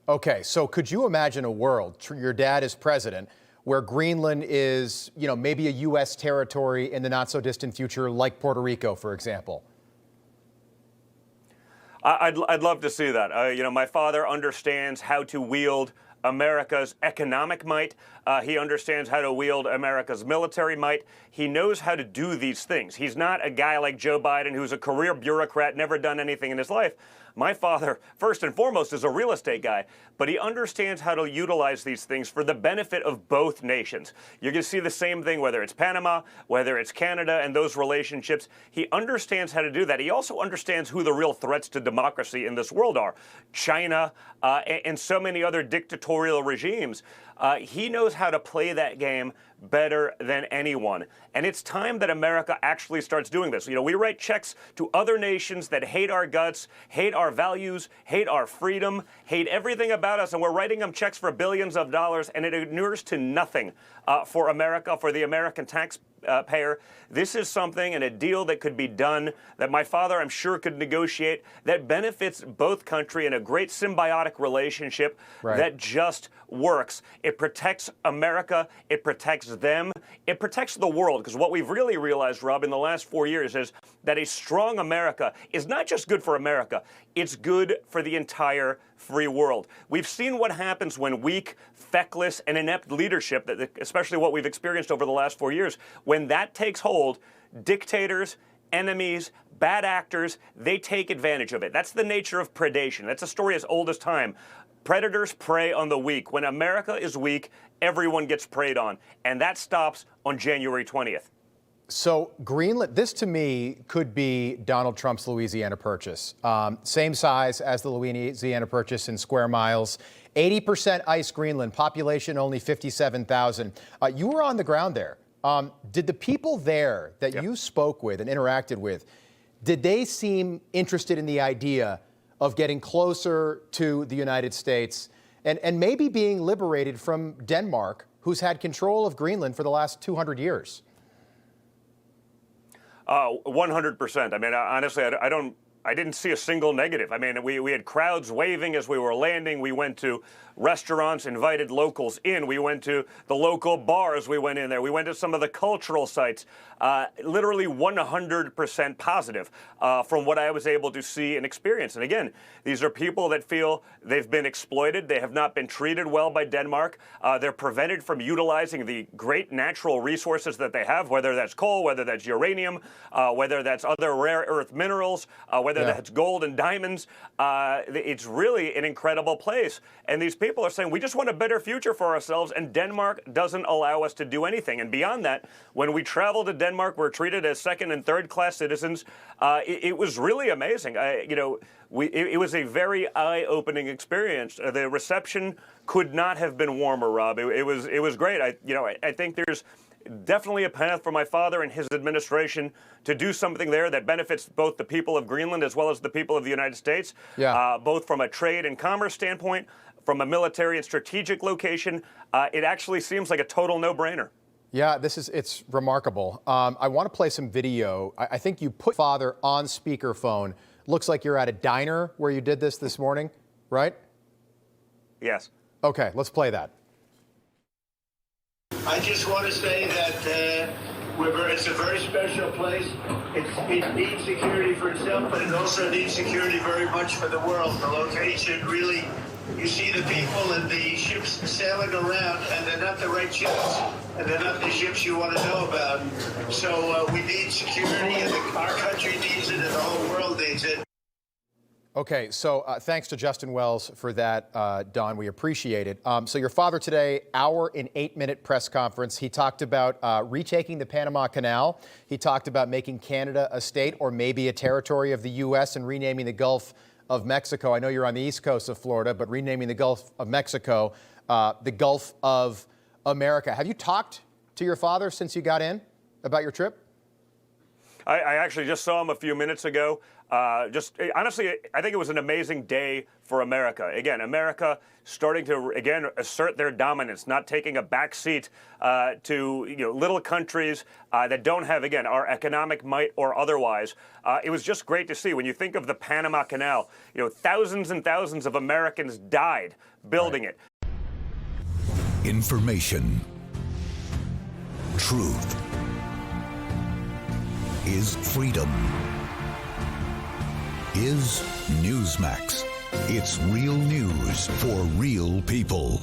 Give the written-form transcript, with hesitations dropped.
Okay, so could you imagine a world, your dad is president, where Greenland is, maybe a U.S. territory in the not so distant future, like Puerto Rico, for example? I'd love to see that. My father understands how to wield America's economic might. He understands how to wield America's military might. He knows how to do these things. He's not a guy like Joe Biden, who's a career bureaucrat, never done anything in his life. My father, first and foremost, is a real estate guy, but he understands how to utilize these things for the benefit of both nations. You're going to see the same thing, whether it's Panama, whether it's Canada and those relationships. He understands how to do that. He also understands who the real threats to democracy in this world are. China and so many other dictatorial regimes. He knows how to play that game better than anyone. And it's time that America actually starts doing this. We write checks to other nations that hate our guts, hate our values, hate our freedom, hate everything about us, and we're writing them checks for billions of dollars, and it inures to nothing for America, for the American taxpayer. This is something and a deal that could be done that my father, I'm sure, could negotiate that benefits both countries in a great symbiotic relationship that just works. It protects America. It protects them. It protects the world. Because what we've really realized, Rob, in the last 4 years is that a strong America is not just good for America. It's good for the entire free world. We've seen what happens when weak, feckless, and inept leadership, especially what we've experienced over the last 4 years, when that takes hold, dictators, enemies, bad actors, they take advantage of it. That's the nature of predation. That's a story as old as time. Predators prey on the weak. When America is weak, everyone gets preyed on. And that stops on January 20th. So Greenland, this to me could be Donald Trump's Louisiana Purchase. Same size as the Louisiana Purchase in square miles. 80% ice Greenland, population only 57,000. You were on the ground there. Did the people there that you spoke with and interacted with, did they seem interested in the idea of getting closer to the United States and maybe being liberated from Denmark, who's had control of Greenland for the last 200 years? 100%. I mean, honestly, I didn't see a single negative. I mean, we had crowds waving as we were landing. We went to restaurants, invited locals in. We went to the local bars. We went in there. We went to some of the cultural sites. Literally 100% positive from what I was able to see and experience. And again, these are people that feel they've been exploited. They have not been treated well by Denmark. They're prevented from utilizing the great natural resources that they have, whether that's coal, whether that's uranium, whether that's other rare earth minerals, whether that's gold and diamonds. It's really an incredible place. And these people are saying, we just want a better future for ourselves, and Denmark doesn't allow us to do anything. And beyond that, when we travel to Denmark, we're treated as second and third class citizens. It was really amazing. It was a very eye-opening experience. The reception could not have been warmer, Rob. It was great. I think there's definitely a path for my father and his administration to do something there that benefits both the people of Greenland as well as the people of the United States, both from a trade and commerce standpoint, from a military and strategic location. It actually seems like a total no-brainer. Yeah, it's remarkable. I want to play some video. I think you put father on speakerphone. Looks like you're at a diner where you did this morning, right? Yes. Okay, let's play that. I just want to say that it's a very special place. It needs security for itself, but it also needs security very much for the world. The location really, you see the people and the ships sailing around, and they're not the right ships, and they're not the ships you want to know about. So we need security, and our country needs it, and the whole world needs it. Okay, so thanks to Justin Wells for that, Don. We appreciate it. So your father today, hour and 8-minute press conference. He talked about retaking the Panama Canal. He talked about making Canada a state or maybe a territory of the U.S. and renaming the Gulf of Mexico. I know you're on the east coast of Florida, but renaming the Gulf of Mexico, the Gulf of America. Have you talked to your father since you got in about your trip? I actually just saw him a few minutes ago. Just honestly, I think it was an amazing day for America. Again, America starting to assert their dominance, not taking a backseat to little countries that don't have our economic might or otherwise. It was just great to see. When you think of the Panama Canal, thousands and thousands of Americans died building it. Information, truth is freedom. Is Newsmax. It's real news for real people.